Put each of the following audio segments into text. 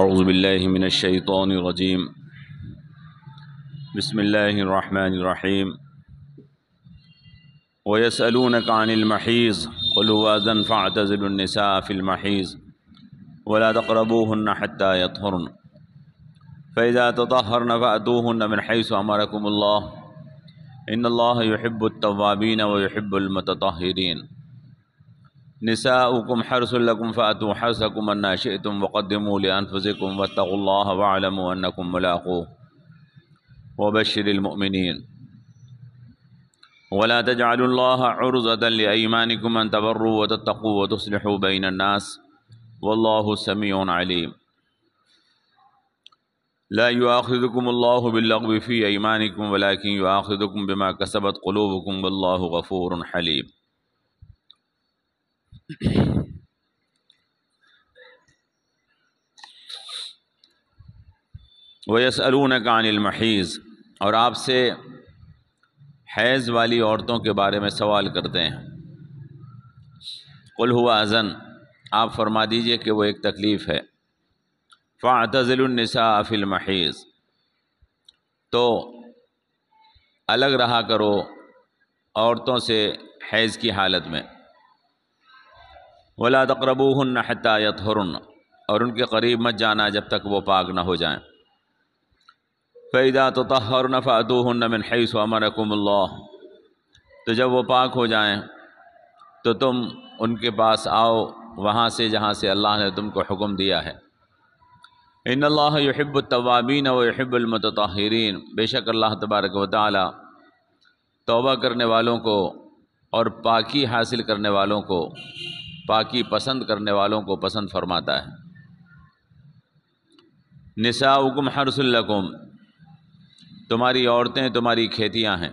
اعوذ باللہ من الشیطان الرجیم بسم اللہ الرحمن الرحیم وَيَسْأَلُونَكَ عَنِ الْمَحِيضِ قُلْ هُوَ أَذًى فَاعْتَزِلُوا النِّسَاءَ فِي الْمَحِيضِ وَلَا تَقْرَبُوهُنَّ حَتَّى يَطْهُرْنَ فَإِذَا تَطَهَّرْنَ فَأْتُوهُنَّ مِنْ حَيْثُ أَمَرَكُمُ اللَّهُ إِنَّ اللَّهَ يُحِبُّ التَّوَّابِينَ وَيُحِبُّ الْمُتَطَهِّرِينَ نساؤكم حرث لكم فأتوا حرثكم أنّا شئتم وقدموا لأنفسكم واتقوا الله واعلموا أنكم ملاقوه وبشر المؤمنين ولا تجعلوا الله عرضة لأيمانكم أن تبروا وتتقوا وتصلحوا بين الناس والله سميع عليم لا يؤاخذكم الله باللغو في أيمانكم ولكن يؤاخذكم بما كسبت قلوبكم والله غفور حليم وَيَسْأَلُونَكَ عَنِ الْمَحِيضِ اور آپ سے حیض والی عورتوں کے بارے میں سوال کرتے ہیں۔ قُلْ هُوَ أَذًى آپ فرما دیجئے کہ وہ ایک تکلیف ہے۔ فَاعْتَزِلُوا النِّسَاءَ فِي الْمَحِيضِ تو الگ رہا کرو عورتوں سے حیض کی حالت میں۔ وَلَا تَقْرَبُوهُنَّ حَتَّى يَطْهُرْنَ اور ان کے قریب مت جانا جب تک وہ پاک نہ ہو جائیں۔ فَإِذَا تَطَهَّرْنَ فَأْتُوهُنَّ مِنْ حَيْثُ أَمَرَكُمُ اللَّهُ تو جب وہ پاک ہو جائیں تو تم ان کے پاس آؤ وہاں سے جہاں سے اللہ نے تم کو حکم دیا ہے۔ إِنَّ اللَّهَ يُحِبُّ التَّوَّابِينَ وَيُحِبُّ الْمُتَطَهِّرِينَ بے شک اللہ تبارک و تعالی توبہ کرنے والوں کو اور پاکی حاصل کرنے والوں کو پاکی پسند کرنے والوں کو پسند فرماتا ہے۔ نساؤکم حرث لکم تمہاری عورتیں تمہاری کھیتیاں ہیں۔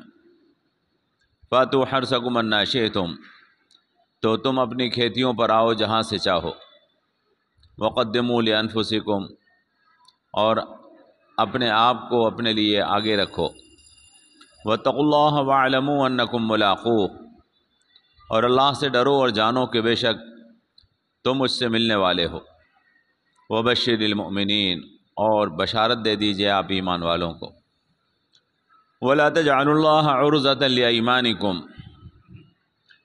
فاتوا حرثکم انا شئتم تو تم اپنی کھیتیوں پر آؤ جہاں سے چاہو۔ وقدموا لانفسکم اور اپنے آپ کو اپنے لیے آگے رکھو۔ واتقوا اللہ واعلموا انکم ملاقوہ اور اللہ سے ڈرو اور جانو کہ بے شک تم مجھ سے ملنے والے ہو۔ وبشر المؤمنین اور بشارت دے دیجئے آپ ایمان والوں کو۔ ولا تجعلوا اللہ عرضة لأیمانکم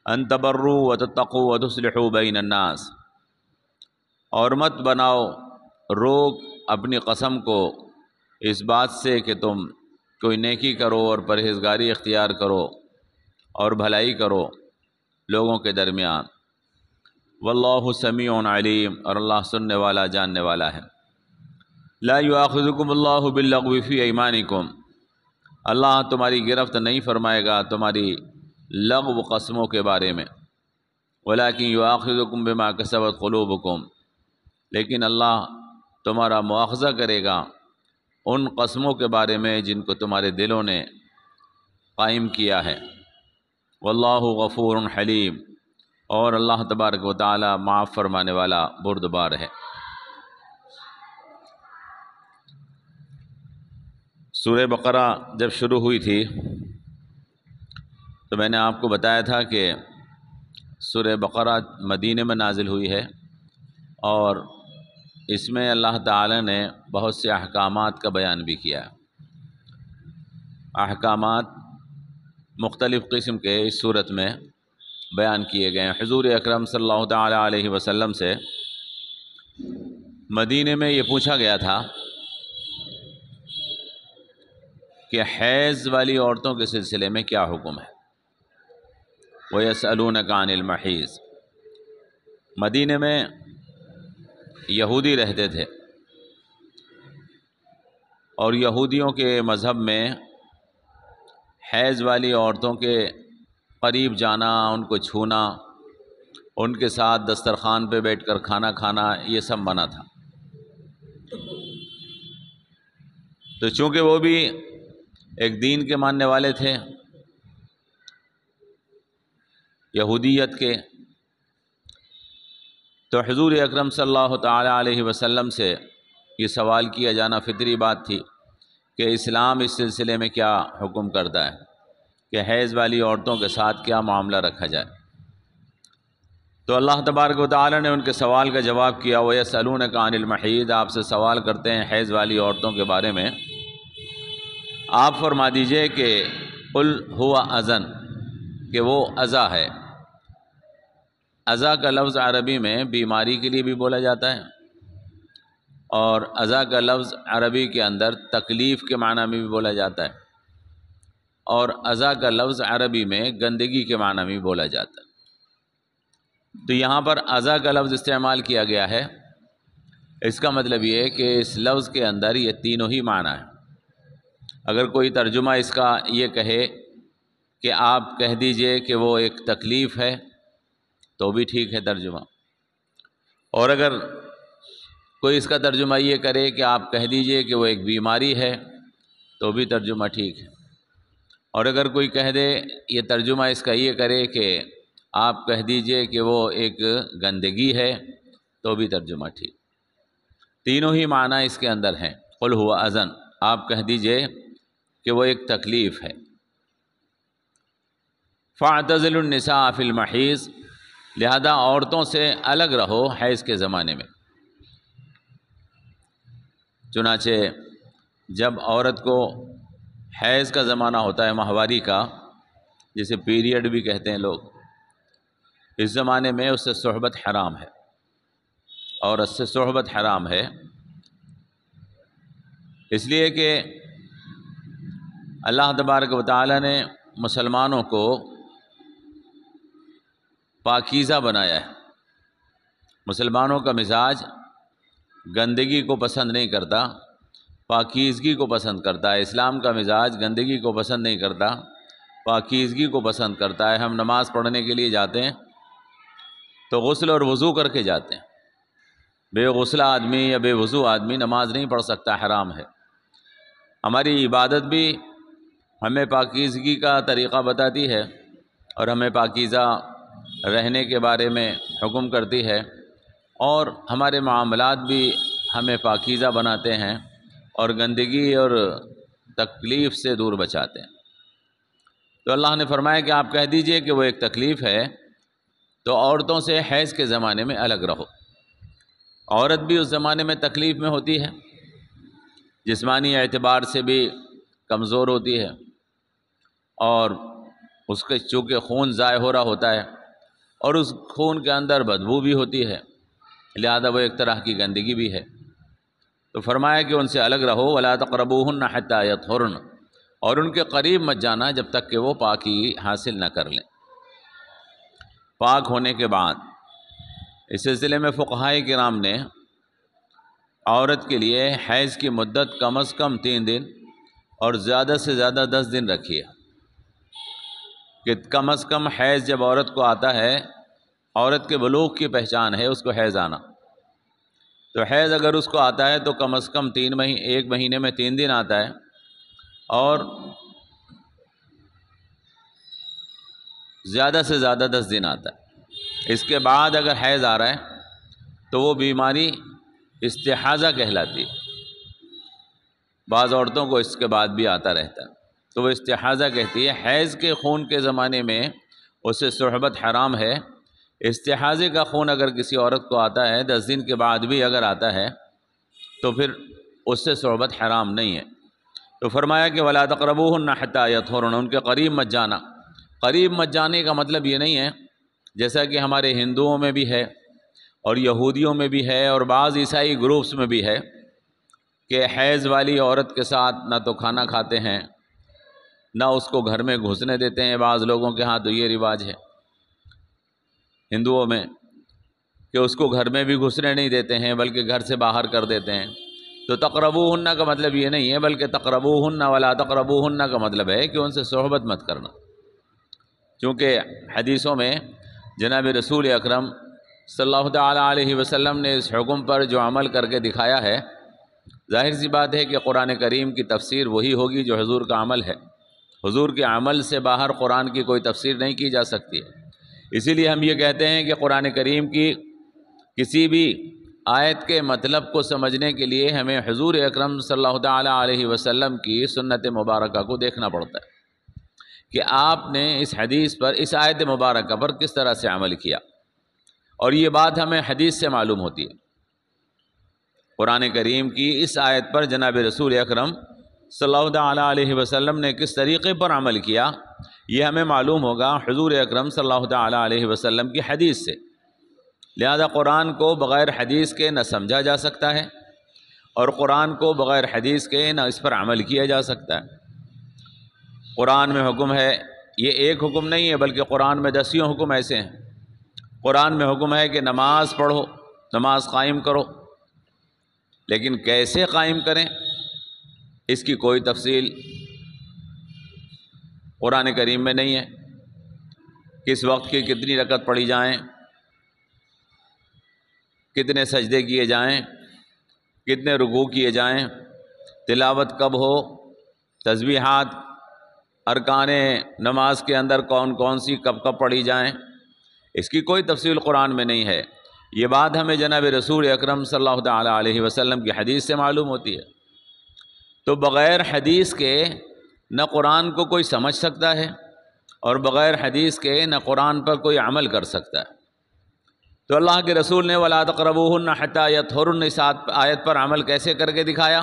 ان تبروا وتتقوا وتصلحوا بین الناس اور مت بناؤ روک اپنی قسم کو اس بات سے کہ تم کوئی نیکی کرو اور پرہیزگاری اختیار کرو اور بھلائی کرو لوگوں کے درمیان۔ واللہ سمیع علیم اور اللہ سننے والا جاننے والا ہے۔ لا یؤاخذکم اللہ باللغو فی ایمانکم اللہ تمہاری گرفت نہیں فرمائے گا تمہاری لغو قسموں کے بارے میں۔ ولکن یؤاخذکم بما کسبت قلوبکم لیکن اللہ تمہارا مواخذہ کرے گا ان قسموں کے بارے میں جن کو تمہارے دلوں نے قائم کیا ہے۔ واللہ غفور حلیم اور اللہ تبارک و تعالی معاف فرمانے والا بردبار ہے۔ سورہ بقرہ جب شروع ہوئی تھی تو میں نے آپ کو بتایا تھا کہ سورہ بقرہ مدینے میں نازل ہوئی ہے اور اس میں اللہ تعالی نے بہت سے احکامات کا بیان بھی کیا ہے۔ احکامات مختلف قسم کے اس صورت میں بیان کیے گئے ہیں۔ حضور اکرم صلی اللہ تعالی علیہ وسلم سے مدینے میں یہ پوچھا گیا تھا کہ حیض والی عورتوں کے سلسلے میں کیا حکم ہے۔ وَيَسْأَلُونَكَ عَنِ الْمَحِيضِ مدینے میں یہودی رہتے تھے اور یہودیوں کے مذہب میں حیض والی عورتوں کے قریب جانا ان کو چھونا ان کے ساتھ دسترخوان پہ بیٹھ کر کھانا کھانا یہ سب منع تھا۔ تو چونکہ وہ بھی ایک دین کے ماننے والے تھے یہودیت کے تو حضور اکرم صلی اللہ تعالی علیہ وسلم سے یہ سوال کیا جانا فطری بات تھی کہ اسلام اس سلسلے میں کیا حکم کرتا ہے کہ حیض والی عورتوں کے ساتھ کیا معاملہ رکھا جائے۔ تو اللہ تبارک و تعالی نے ان کے سوال کا جواب کیا، وَيَسْأَلُونَكَ عَنِ الْمَحِيضِ، آپ سے سوال کرتے ہیں حیض والی عورتوں کے بارے میں، آپ فرما دیجئے کہ قُلْ هُوَ أَذًى، کہ وہ اذى ہے۔ اذى کا لفظ عربی میں بیماری کے لیے بھی بولا جاتا ہے، اور اذى کا لفظ عربی کے اندر تکلیف کے معنی میں بھی بولا جاتا ہے، اور اذى کا لفظ عربی میں گندگی کے معنی میں بھی بولا جاتا ہے۔ تو یہاں پر اذى کا لفظ استعمال کیا گیا ہے، اس کا مطلب یہ ہے کہ اس لفظ کے اندر یہ تینوں ہی معنی ہیں۔ اگر کوئی ترجمہ اس کا یہ کہے کہ آپ کہہ دیجئے کہ وہ ایک تکلیف ہے تو بھی ٹھیک ہے ترجمہ، اور اگر کوئی اس کا ترجمہ یہ کرے کہ آپ کہہ دیجئے کہ وہ ایک بیماری ہے تو بھی ترجمہ ٹھیک ہے، اور اگر کوئی کہہ دے یہ ترجمہ اس کا یہ کرے کہ آپ کہہ دیجئے کہ وہ ایک گندگی ہے تو بھی ترجمہ ٹھیک۔ تینوں ہی معنی اس کے اندر ہیں۔ قُلْ هُوَ أَذًى، آپ کہہ دیجئے کہ وہ ایک تکلیف ہے۔ فَاعْتَزِلُوا النِّسَاءَ فِي الْمَحِيضِ، لہذا عورتوں سے الگ رہو حیض کے زمانے میں۔ چنانچہ جب عورت کو حیض کا زمانہ ہوتا ہے، ماہواری کا، جسے پیریڈ بھی کہتے ہیں لوگ، اس زمانے میں اس سے صحبت حرام ہے، اور اس سے صحبت حرام ہے اس لیے کہ اللہ تبارک و تعالی نے مسلمانوں کو پاکیزہ بنایا ہے۔ مسلمانوں کا مزاج گندگی کو پسند نہیں کرتا، پاکیزگی کو پسند کرتا ہے۔ اسلام کا مزاج گندگی کو پسند نہیں کرتا، پاکیزگی کو پسند کرتا ہے۔ ہم نماز پڑھنے کے لیے جاتے ہیں تو غسل اور وضو کر کے جاتے ہیں۔ بے غسل آدمی یا بے وضو آدمی نماز نہیں پڑھ سکتا، حرام ہے۔ ہماری عبادت بھی ہمیں پاکیزگی کا طریقہ بتاتی ہے اور ہمیں پاکیزہ رہنے کے بارے میں حکم کرتی ہے، اور ہمارے معاملات بھی ہمیں پاکیزہ بناتے ہیں اور گندگی اور تکلیف سے دور بچاتے ہیں۔ تو اللہ نے فرمایا کہ آپ کہہ دیجئے کہ وہ ایک تکلیف ہے، تو عورتوں سے حیض کے زمانے میں الگ رہو۔ عورت بھی اس زمانے میں تکلیف میں ہوتی ہے، جسمانی اعتبار سے بھی کمزور ہوتی ہے، اور اس کے چونکہ خون ضائع ہو رہا ہوتا ہے اور اس خون کے اندر بدبو بھی ہوتی ہے، لہذا وہ ایک طرح کی گندگی بھی ہے۔ تو فرمایا کہ ان سے الگ رہو، وَلَا تَقْرَبُوهُنَّ حَتَّى يَطْهُرْنَ، اور ان کے قریب مت جانا جب تک کہ وہ پاکی حاصل نہ کر لیں۔ پاک ہونے کے بعد اس سلسلے میں فقہائے کرام نے عورت کے لیے حیض کی مدت کم از کم 3 دن اور زیادہ سے زیادہ 10 دن رکھی ہے، کہ کم از کم حیض جب عورت کو آتا ہے، عورت کے بلوغ کی پہچان ہے اس کو حیض آنا، تو حیض اگر اس کو آتا ہے تو کم از کم 1 مہینے میں 3 دن آتا ہے، اور زیادہ سے زیادہ 10 دن آتا ہے۔ اس کے بعد اگر حیض آ رہا ہے تو وہ بیماری استحاضہ کہلاتی ہے۔ بعض عورتوں کو اس کے بعد بھی آتا رہتا ہے تو وہ استحاضہ کہتی ہے۔ حیض کے خون کے زمانے میں اس سے صحبت حرام ہے۔ استحاضے کا خون اگر کسی عورت کو آتا ہے 10 دن کے بعد بھی اگر آتا ہے تو پھر اس سے صحبت حرام نہیں ہے۔ تو فرمایا کہ وَلَا تَقْرَبُوهُنَّ حَتَّى يَطْهُرْنَ، ان کے قریب مت جانا۔ قریب مت جانے کا مطلب یہ نہیں ہے جیسا کہ ہمارے ہندوؤں میں بھی ہے اور یہودیوں میں بھی ہے اور بعض عیسائی گروپس میں بھی ہے کہ حیض والی عورت کے ساتھ نہ تو کھانا کھاتے ہیں نہ اس کو گھر میں گھسنے دیتے ہیں۔ بعض لوگوں کے ہاں تو یہ رواج ہے ہندوؤں میں کہ اس کو گھر میں بھی گھسنے نہیں دیتے ہیں بلکہ گھر سے باہر کر دیتے ہیں۔ تو تقربوہن کا مطلب یہ نہیں ہے، بلکہ تقربوہن ولا تقربوہن کا مطلب ہے کہ ان سے صحبت مت کرنا، چونکہ حدیثوں میں جناب رسول اکرم صلی اللہ تعالیٰ علیہ وسلم نے اس حکم پر جو عمل کر کے دکھایا ہے، ظاہر سی بات ہے کہ قرآن کریم کی تفسیر وہی ہوگی جو حضور کا عمل ہے۔ حضور کے عمل سے باہر قرآن کی کوئی تفسیر نہیں کی جا سکتی، اسی لیے ہم یہ کہتے ہیں کہ قرآن کریم کی کسی بھی آیت کے مطلب کو سمجھنے کے لیے ہمیں حضور اکرم صلی اللہ تعالیٰ علیہ وسلم کی سنت مبارکہ کو دیکھنا پڑتا ہے کہ آپ نے اس حدیث پر، اس آیت مبارکہ پر کس طرح سے عمل کیا۔ اور یہ بات ہمیں حدیث سے معلوم ہوتی ہے۔ قرآن کریم کی اس آیت پر جناب رسول اکرم صلی اللہ تعالیٰ علیہ وسلم نے کس طریقے پر عمل کیا، یہ ہمیں معلوم ہوگا حضور اکرم صلی اللہ تعالیٰ علیہ وسلم کی حدیث سے۔ لہذا قرآن کو بغیر حدیث کے نہ سمجھا جا سکتا ہے، اور قرآن کو بغیر حدیث کے نہ اس پر عمل کیا جا سکتا ہے۔ قرآن میں حکم ہے، یہ ایک حکم نہیں ہے بلکہ قرآن میں دسیوں حکم ایسے ہیں۔ قرآن میں حکم ہے کہ نماز پڑھو، نماز قائم کرو، لیکن کیسے قائم کریں اس کی کوئی تفصیل قرآن کریم میں نہیں ہے۔ کس وقت کی کتنی رکعت پڑھی جائیں، کتنے سجدے کیے جائیں، کتنے رکوع کیے جائیں، تلاوت کب ہو، تسبیحات، ارکان نماز کے اندر کون کون سی کب کب پڑھی جائیں، اس کی کوئی تفصیل قرآن میں نہیں ہے۔ یہ بات ہمیں جناب رسول اکرم صلی اللہ تعالیٰ علیہ وسلم کی حدیث سے معلوم ہوتی ہے۔ تو بغیر حدیث کے نہ قرآن کو کوئی سمجھ سکتا ہے، اور بغیر حدیث کے نہ قرآن پر کوئی عمل کر سکتا ہے۔ تو اللہ کے رسول نے وَلَا تَقْرَبُوهُنَّ حَتَّى يَطْهُرْنَ اس آیت پر عمل کیسے کر کے دکھایا؟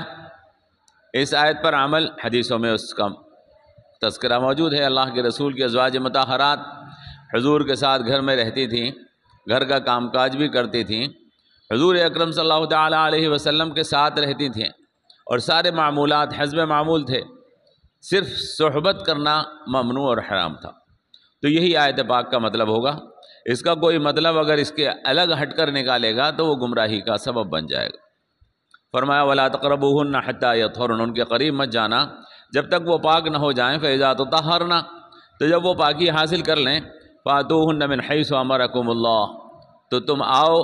اس آیت پر عمل حدیثوں میں اس کا تذکرہ موجود ہے۔ اللہ کے رسول کی ازواج مطہرات حضور کے ساتھ گھر میں رہتی تھیں، گھر کا کام کاج بھی کرتی تھیں، حضور اکرم صلی اللہ تعالیٰ علیہ وسلم کے ساتھ رہتی تھیں، اور سارے معمولات حسب معمول تھے، صرف صحبت کرنا ممنوع اور حرام تھا۔ تو یہی آیت پاک کا مطلب ہوگا۔ اس کا کوئی مطلب اگر اس کے الگ ہٹ کر نکالے گا تو وہ گمراہی کا سبب بن جائے گا۔ فرمایا وَلَا تَقْرَبُوهُنَّ حَتَّى يَطْهُرْنَ، ان کے قریب مت جانا جب تک وہ پاک نہ ہو جائیں۔ فَإِذَا تَطَهَّرْنَ، تو جب وہ پاکی حاصل کر لیں، فَأْتُوهُنَّ مِنْ حَيْثُ أَمَرَكُمُ اللَّهُ، تو تم آؤ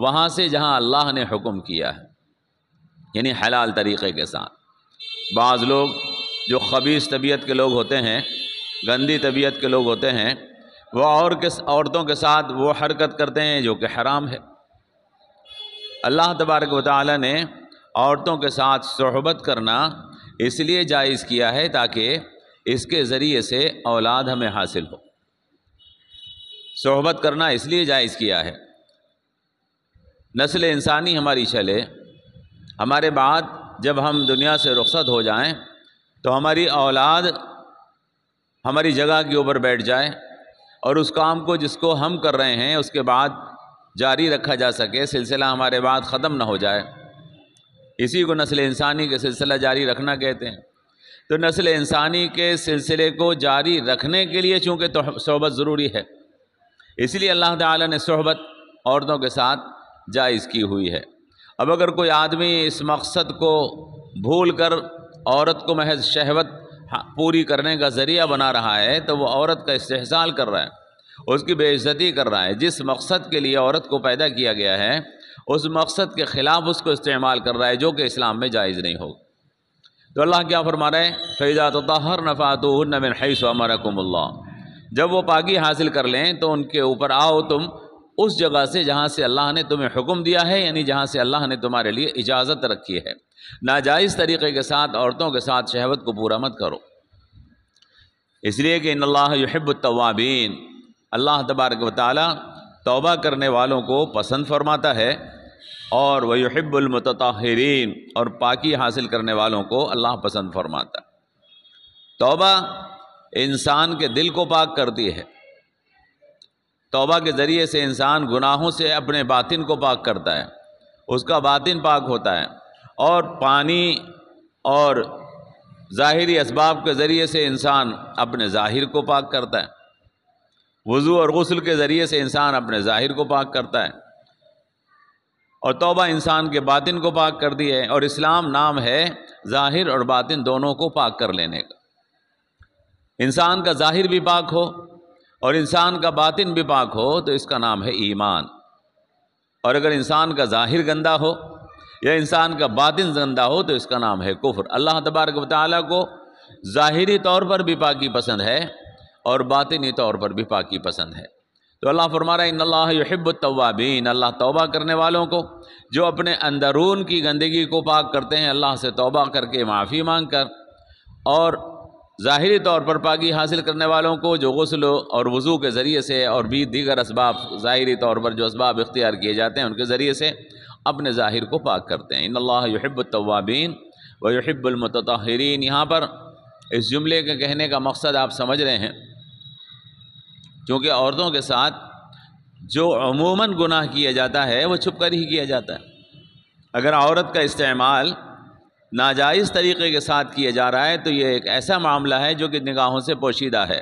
وہاں سے جہاں اللہ نے حکم کیا ہے، یعنی حلال طریقے کے ساتھ۔ بعض لوگ جو خبیث طبیعت کے لوگ ہوتے ہیں، گندی طبیعت کے لوگ ہوتے ہیں، وہ عورتوں کے ساتھ وہ حرکت کرتے ہیں جو کہ حرام ہے۔ اللہ تبارک و تعالی نے عورتوں کے ساتھ صحبت کرنا اس لیے جائز کیا ہے تاکہ اس کے ذریعے سے اولاد ہمیں حاصل ہو۔ صحبت کرنا اس لیے جائز کیا ہے، نسل انسانی ہماری چلے، ہمارے بعد جب ہم دنیا سے رخصت ہو جائیں تو ہماری اولاد ہماری جگہ کے اوپر بیٹھ جائے، اور اس کام کو جس کو ہم کر رہے ہیں اس کے بعد جاری رکھا جا سکے، سلسلہ ہمارے بعد ختم نہ ہو جائے۔ اسی کو نسل انسانی کے سلسلہ جاری رکھنا کہتے ہیں۔ تو نسل انسانی کے سلسلے کو جاری رکھنے کے لیے چونکہ صحبت ضروری ہے، اس لیے اللہ تعالیٰ نے صحبت عورتوں کے ساتھ جائز کی ہوئی ہے۔ اب اگر کوئی آدمی اس مقصد کو بھول کر عورت کو محض شہوت پوری کرنے کا ذریعہ بنا رہا ہے تو وہ عورت کا استحصال کر رہا ہے، اس کی بے عزتی کر رہا ہے۔ جس مقصد کے لیے عورت کو پیدا کیا گیا ہے اس مقصد کے خلاف اس کو استعمال کر رہا ہے، جو کہ اسلام میں جائز نہیں ہوگا۔ تو اللہ کیا فرما رہے ہیں؟ فَإِذَا تَطَهَّرْنَ فَأْتُوهُنَّ مِنْ حَيْثُ أَمَرَكُمُ اللَّهُ، جب وہ پاکی حاصل کر لیں تو ان کے اوپر آؤ تم اس جگہ سے جہاں سے اللہ نے تمہیں حکم دیا ہے، یعنی جہاں سے اللہ نے تمہارے لیے اجازت رکھی ہے۔ ناجائز طریقے کے ساتھ عورتوں کے ساتھ شہوت کو پورا مت کرو، اس لیے کہ ان اللہ یحب التوابین، اللہ تبارک و تعالی توبہ کرنے والوں کو پسند فرماتا ہے، اور ویحب المتطہرین، اور پاکی حاصل کرنے والوں کو اللہ پسند فرماتا ہے۔ توبہ انسان کے دل کو پاک کرتی ہے۔ توبہ کے ذریعے سے انسان گناہوں سے اپنے باطن کو پاک کرتا ہے، اس کا باطن پاک ہوتا ہے، اور پانی اور ظاہری اسباب کے ذریعے سے انسان اپنے ظاہر کو پاک کرتا ہے۔ وضو اور غسل کے ذریعے سے انسان اپنے ظاہر کو پاک کرتا ہے، اور توبہ انسان کے باطن کو پاک کرتی ہے۔ اور اسلام نام ہے ظاہر اور باطن دونوں کو پاک کر لینے کا۔ انسان کا ظاہر بھی پاک ہو اور انسان کا باطن بھی پاک ہو تو اس کا نام ہے ایمان۔ اور اگر انسان کا ظاہر گندا ہو یا انسان کا باطن گندا ہو تو اس کا نام ہے کفر۔ اللہ تبارک و تعالیٰ کو ظاہری طور پر بھی پاکی پسند ہے اور باطنی طور پر بھی پاکی پسند ہے۔ تو اللہ فرما رہا ہے ان اللہ یحب التوابین، اللہ توبہ کرنے والوں کو جو اپنے اندرون کی گندگی کو پاک کرتے ہیں، اللہ سے توبہ کر کے معافی مانگ کر، اور ظاہری طور پر پاکی حاصل کرنے والوں کو جو غسل اور وضو کے ذریعے سے اور بھی دیگر اسباب ظاہری طور پر جو اسباب اختیار کیے جاتے ہیں ان کے ذریعے سے اپنے ظاہر کو پاک کرتے ہیں۔ ان اللہ یحب التوابین و یحب المتطہرین، یہاں پر اس جملے کے کہنے کا مقصد آپ سمجھ رہے ہیں، کیونکہ عورتوں کے ساتھ جو عموماً گناہ کیا جاتا ہے وہ چھپ کر ہی کیا جاتا ہے۔ اگر عورت کا استعمال ناجائز طریقے کے ساتھ کیا جا رہا ہے تو یہ ایک ایسا معاملہ ہے جو کہ نگاہوں سے پوشیدہ ہے،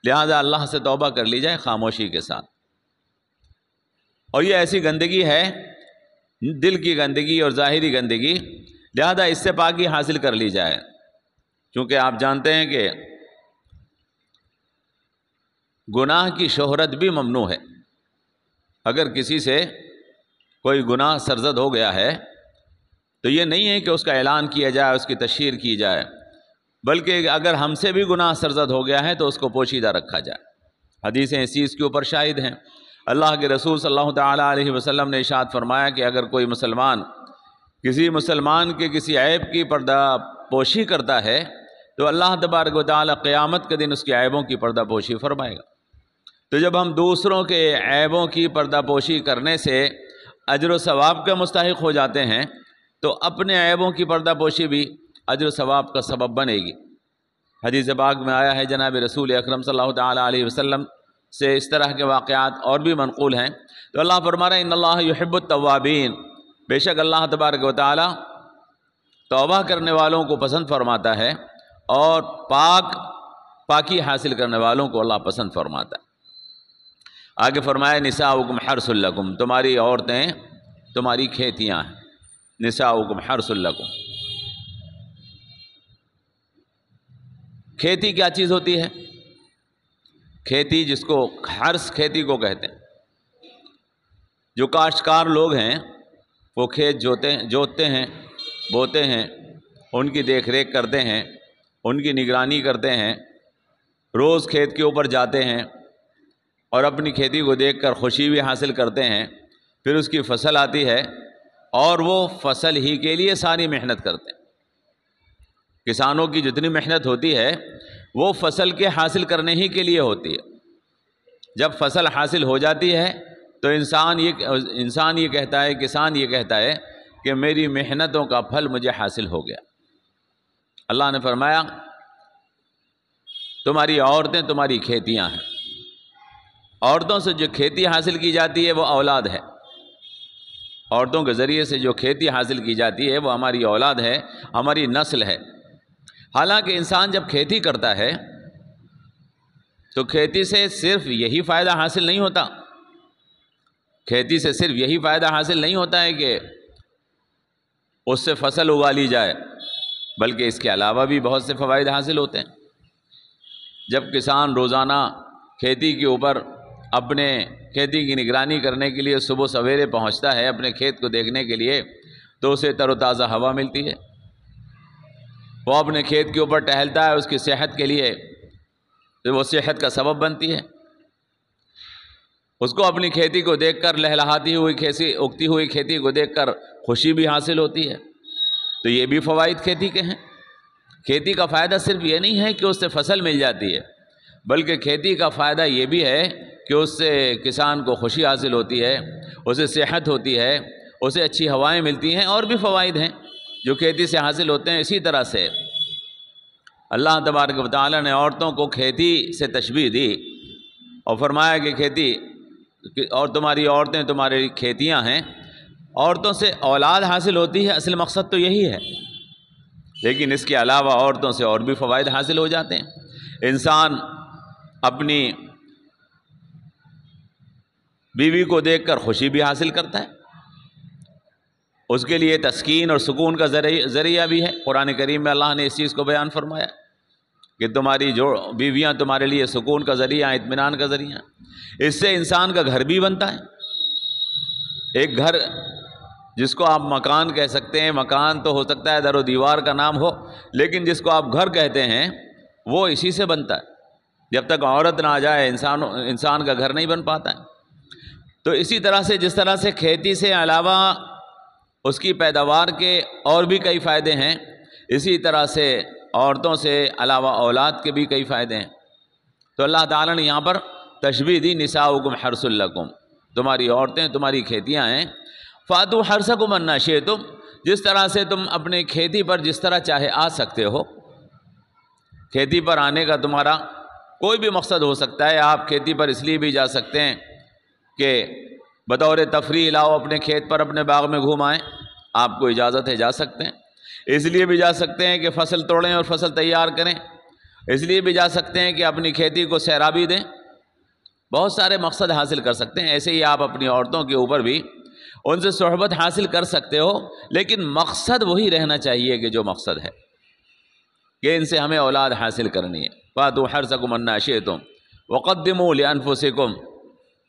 لہذا اللہ سے توبہ کر لی جائے خاموشی کے ساتھ۔ اور یہ ایسی گندگی ہے، دل کی گندگی اور ظاہری گندگی، لہذا اس سے پاکی حاصل کر لی جائے، کیونکہ آپ جانتے ہیں کہ گناہ کی شہرت بھی ممنوع ہے۔ اگر کسی سے کوئی گناہ سرزد ہو گیا ہے تو یہ نہیں ہے کہ اس کا اعلان کیا جائے، اس کی تشہیر کی جائے، بلکہ اگر ہم سے بھی گناہ سرزد ہو گیا ہے تو اس کو پوشیدہ رکھا جائے۔ حدیثیں اس چیز کے اوپر شاہد ہیں۔ اللہ کے رسول صلی اللہ تعالیٰ علیہ وسلم نے ارشاد فرمایا کہ اگر کوئی مسلمان کسی مسلمان کے کسی عیب کی پردہ پوشی کرتا ہے تو اللہ تبارک و تعالیٰ قیامت کے دن اس کے عیبوں کی پردہ پوشی فرمائے گا۔ تو جب ہم دوسروں کے عیبوں کی پردہ پوشی کرنے سے اجر و ثواب کے مستحق ہو جاتے ہیں تو اپنے عیبوں کی پردہ پوشی بھی اجر و ثواب کا سبب بنے گی۔ حدیث پاک میں آیا ہے، جناب رسول اکرم صلی اللہ تعالیٰ علیہ وسلم سے اس طرح کے واقعات اور بھی منقول ہیں، تو اللہ فرما رہا ہے ان اللہ یحب التوابین، بے شک اللہ تبارک و تعالیٰ توبہ کرنے والوں کو پسند فرماتا ہے اور پاکی حاصل کرنے والوں کو اللہ پسند فرماتا ہے۔ آگے فرمایا نساؤکم حرث لکم، تمہاری عورتیں تمہاری کھیتیاں ہیں۔ نساؤکم حرث لکم، کھیتی کیا چیز ہوتی ہے؟ کھیتی جس کو حرث کھیتی کو کہتے ہیں، جو کاشتکار لوگ ہیں وہ کھیت جوتتے ہیں، بوتے ہیں، ان کی دیکھ ریکھ کرتے ہیں، ان کی نگرانی کرتے ہیں، روز کھیت کے اوپر جاتے ہیں اور اپنی کھیتی کو دیکھ کر خوشی بھی حاصل کرتے ہیں۔ پھر اس کی فصل آتی ہے اور وہ فصل ہی کے لیے ساری محنت کرتے ہیں۔ کسانوں کی جتنی محنت ہوتی ہے وہ فصل کے حاصل کرنے ہی کے لیے ہوتی ہے۔ جب فصل حاصل ہو جاتی ہے تو انسان یہ کہتا ہے، کسان یہ کہتا ہے کہ میری محنتوں کا پھل مجھے حاصل ہو گیا۔ اللہ نے فرمایا تمہاری عورتیں تمہاری کھیتیاں ہیں۔ عورتوں سے جو کھیتی حاصل کی جاتی ہے وہ اولاد ہے۔ عورتوں کے ذریعے سے جو کھیتی حاصل کی جاتی ہے وہ ہماری اولاد ہے، ہماری نسل ہے۔ حالانکہ انسان جب کھیتی کرتا ہے تو کھیتی سے صرف یہی فائدہ حاصل نہیں ہوتا، کھیتی سے صرف یہی فائدہ حاصل نہیں ہوتا ہے کہ اس سے فصل اگا لی جائے، بلکہ اس کے علاوہ بھی بہت سے فوائد حاصل ہوتے ہیں۔ جب کسان روزانہ کھیتی کے اوپر اپنے کھیتی کی نگرانی کرنے کے لیے صبح سویرے پہنچتا ہے اپنے کھیت کو دیکھنے کے لیے، تو اسے تر و تازہ ہوا ملتی ہے، وہ اپنے کھیت کے اوپر ٹہلتا ہے، اس کی صحت کے لیے وہ صحت کا سبب بنتی ہے۔ اس کو اپنی کھیتی کو دیکھ کر لہلہاتی ہوئی اگتی ہوئی کھیتی کو دیکھ کر خوشی بھی حاصل ہوتی ہے۔ تو یہ بھی فوائد کھیتی کے ہیں۔ کھیتی کا فائدہ صرف یہ نہیں ہے کہ اس سے فصل مل جاتی ہے، بلکہ کھیتی کا فائدہ یہ بھی ہے کہ اس سے کسان کو خوشی حاصل ہوتی ہے، اسے صحت ہوتی ہے، اسے اچھی ہوائیں ملتی ہیں، اور بھی فوائد ہیں جو کھیتی سے حاصل ہوتے ہیں۔ اسی طرح سے اللہ تبارک و تعالیٰ نے عورتوں کو کھیتی سے تشبیہ دی اور فرمایا کہ کھیتی اور تمہاری عورتیں تمہاری کھیتیاں ہیں۔ عورتوں سے اولاد حاصل ہوتی ہے، اصل مقصد تو یہی ہے، لیکن اس کے علاوہ عورتوں سے اور بھی فوائد حاصل ہو جاتے ہیں۔ انسان اپنی بیوی کو دیکھ کر خوشی بھی حاصل کرتا ہے، اس کے لیے تسکین اور سکون کا ذریعہ بھی ہے۔ قرآن کریم میں اللہ نے اس چیز کو بیان فرمایا کہ تمہاری جو بیویاں تمہارے لیے سکون کا ذریعہ، اطمینان کا ذریعہ، اس سے انسان کا گھر بھی بنتا ہے۔ ایک گھر جس کو آپ مکان کہہ سکتے ہیں، مکان تو ہو سکتا ہے در و دیوار کا نام ہو، لیکن جس کو آپ گھر کہتے ہیں وہ اسی سے بنتا ہے۔ جب تک عورت نہ آ جائے انسان کا گھر نہیں بن پاتا ہے۔ تو اسی طرح سے جس طرح سے کھیتی سے علاوہ اس کی پیداوار کے اور بھی کئی فائدے ہیں، اسی طرح سے عورتوں سے علاوہ اولاد کے بھی کئی فائدے ہیں۔ تو اللہ تعالیٰ نے یہاں پر تشبیہ دی، نساؤکم حرث لکم، تمہاری عورتیں تمہاری کھیتیاں ہیں، فاتوا حرثکم انا شئتم، جس طرح سے تم اپنے کھیتی پر جس طرح چاہے آ سکتے ہو۔ کھیتی پر آنے کا تمہارا کوئی بھی مقصد ہو سکتا ہے، آپ کھیتی پر اس لیے بھی جا سکتے ہیں کہ بطور تفریح لاؤ اپنے کھیت پر اپنے باغ میں گھوم آئیں، آپ کو اجازت ہے، جا سکتے ہیں۔ اس لیے بھی جا سکتے ہیں کہ فصل توڑیں اور فصل تیار کریں، اس لیے بھی جا سکتے ہیں کہ اپنی کھیتی کو سیرابی دیں، بہت سارے مقصد حاصل کر سکتے ہیں۔ ایسے ہی آپ اپنی عورتوں کے اوپر بھی ان سے صحبت حاصل کر سکتے ہو، لیکن مقصد وہی رہنا چاہیے کہ جو مقصد ہے کہ ان سے ہمیں اولاد حاصل کرنی ہے۔ فاتوا حرثکم انا شئتم وقدموا لانفسکم،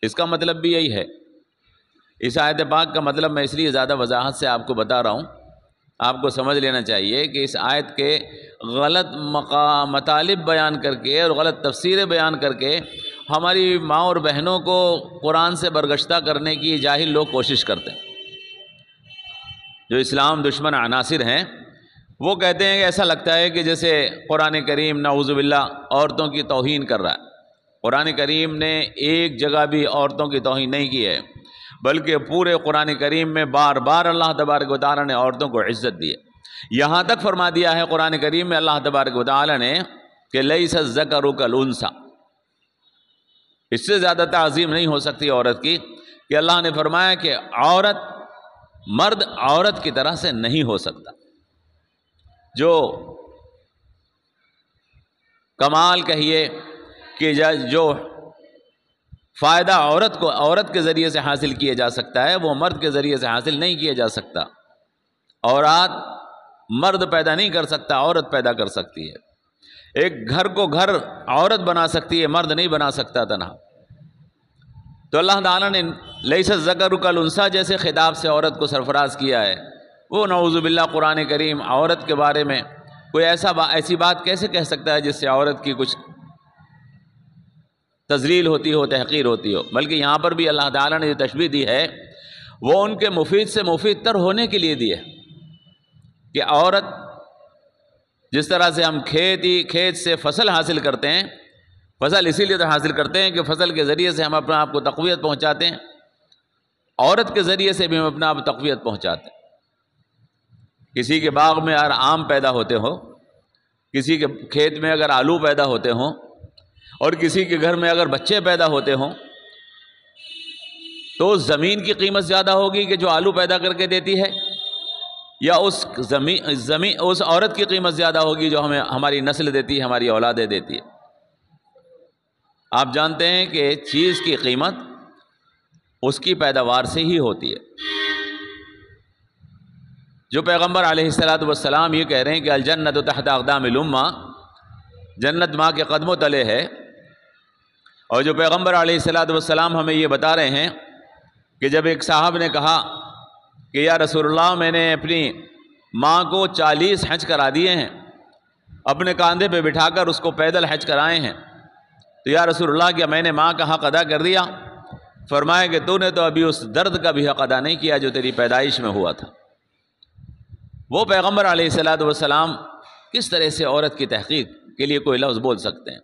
اس کا مطلب بھی یہی ہے۔ اس آیت پاک کا مطلب میں اس لیے زیادہ وضاحت سے آپ کو بتا رہا ہوں، آپ کو سمجھ لینا چاہیے کہ اس آیت کے غلط مطالب بیان کر کے اور غلط تفسیریں بیان کر کے ہماری ماں اور بہنوں کو قرآن سے برگشتہ کرنے کی جاہل لوگ کوشش کرتے ہیں۔ جو اسلام دشمن عناصر ہیں وہ کہتے ہیں کہ ایسا لگتا ہے کہ جیسے قرآن کریم نعوذ باللہ عورتوں کی توہین کر رہا ہے۔ قرآن کریم نے ایک جگہ بھی عورتوں کی توہین نہیں کی ہے، بلکہ پورے قرآن کریم میں بار بار اللہ تبارک و تعالیٰ نے عورتوں کو عزت دی ہے۔ یہاں تک فرما دیا ہے قرآن کریم میں اللہ تبارک و تعالیٰ نے کہ لیس الذکر کالانثی، اس سے زیادہ تعظیم نہیں ہو سکتی عورت کی کہ اللہ نے فرمایا کہ مرد عورت کی طرح سے نہیں ہو سکتا۔ جو کمال کہیے کہ جو فائدہ عورت کے ذریعے سے حاصل کیا جا سکتا ہے وہ مرد کے ذریعے سے حاصل نہیں کیا جا سکتا۔ اولاد مرد پیدا نہیں کر سکتا، عورت پیدا کر سکتی ہے۔ ایک گھر کو گھر عورت بنا سکتی ہے، مرد نہیں بنا سکتا تنہا۔ تو اللہ تعالیٰ نے لیس الذکر کالانثی جیسے خطاب سے عورت کو سرفراز کیا ہے، وہ نعوذ باللہ قرآن کریم عورت کے بارے میں کوئی ایسی بات کیسے کہہ سکتا ہے جس سے عورت کی کچھ تذلیل ہوتی ہو، تحقیر ہوتی ہو؟ بلکہ یہاں پر بھی اللہ تعالیٰ نے جو تشبیہ دی ہے وہ ان کے مفید سے مفید تر ہونے کے لیے دی ہے کہ عورت جس طرح سے ہم کھیت سے فصل حاصل کرتے ہیں، فصل اسی لیے تو حاصل کرتے ہیں کہ فصل کے ذریعے سے ہم اپنے آپ کو تقویت پہنچاتے ہیں، عورت کے ذریعے سے بھی ہم اپنا آپ تقویت پہنچاتے ہیں۔ کسی کے باغ میں اگر آم پیدا ہوتے ہو، کسی کے کھیت میں اگر آلو پیدا ہوتے ہوں، اور کسی کے گھر میں اگر بچے پیدا ہوتے ہوں، تو اس زمین کی قیمت زیادہ ہوگی کہ جو آلو پیدا کر کے دیتی ہے، یا اس عورت کی قیمت زیادہ ہوگی جو ہمیں ہماری نسل دیتی ہے، ہماری اولادیں دیتی ہے؟ آپ جانتے ہیں کہ چیز کی قیمت اس کی پیداوار سے ہی ہوتی ہے۔ جو پیغمبر علیہ السلام یہ کہہ رہے ہیں کہ الجنت تحت اقدام الامہ، جنت ماں کے قدموں تلے ہے، اور جو پیغمبر علیہ السلام ہمیں یہ بتا رہے ہیں کہ جب ایک صاحب نے کہا کہ یا رسول اللہ میں نے اپنی ماں کو 40 حج کرا دیے ہیں، اپنے کاندھے پہ بٹھا کر اس کو پیدل حج کرائے ہیں، تو یا رسول اللہ کیا میں نے ماں کا حق ادا کر دیا؟ فرمایا کہ تو نے تو ابھی اس درد کا بھی حق ادا نہیں کیا جو تیری پیدائش میں ہوا تھا۔ وہ پیغمبر علیہ السلام کس طرح سے عورت کی تحقیق کے لیے کوئی لفظ بول سکتے ہیں؟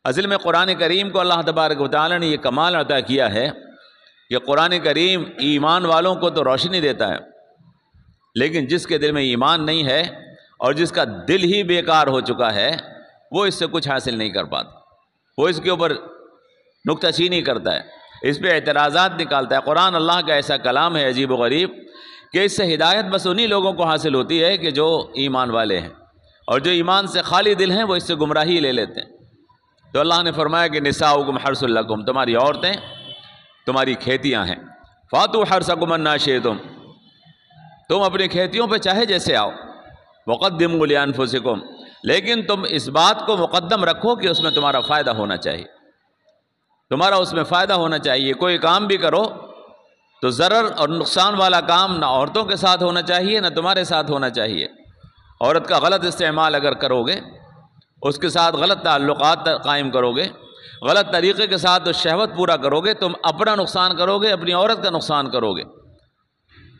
اصل میں قرآن کریم کو اللہ تبارک و تعالیٰ نے یہ کمال عطا کیا ہے کہ قرآن کریم ایمان والوں کو تو روشنی دیتا ہے، لیکن جس کے دل میں ایمان نہیں ہے اور جس کا دل ہی بیکار ہو چکا ہے وہ اس سے کچھ حاصل نہیں کر پاتا، وہ اس کے اوپر نکتہ چینی کرتا ہے، اس پہ اعتراضات نکالتا ہے۔ قرآن اللہ کا ایسا کلام ہے عجیب و غریب کہ اس سے ہدایت بس انہی لوگوں کو حاصل ہوتی ہے کہ جو ایمان والے ہیں، اور جو ایمان سے خالی دل ہیں وہ اس سے گمراہی لے لیتے ہیں۔ تو اللہ نے فرمایا کہ نساؤکم حرث لکم، تمہاری عورتیں تمہاری کھیتیاں ہیں، فاتوا حرثکم انا شئتم، تم اپنی کھیتیوں پہ چاہے جیسے آؤ، وقدموا لانفسکم، لیکن تم اس بات کو مقدم رکھو کہ اس میں تمہارا فائدہ ہونا چاہیے، تمہارا اس میں فائدہ ہونا چاہیے۔ کوئی کام بھی کرو تو ضرر اور نقصان والا کام نہ عورتوں کے ساتھ ہونا چاہیے نہ تمہارے ساتھ ہونا چاہیے۔ عورت کا غلط استعمال اگر کرو گے، اس کے ساتھ غلط تعلقات قائم کرو گے، غلط طریقے کے ساتھ شہوت پورا کرو گے، تم اپنا نقصان کرو گے، اپنی عورت کا نقصان کرو گے۔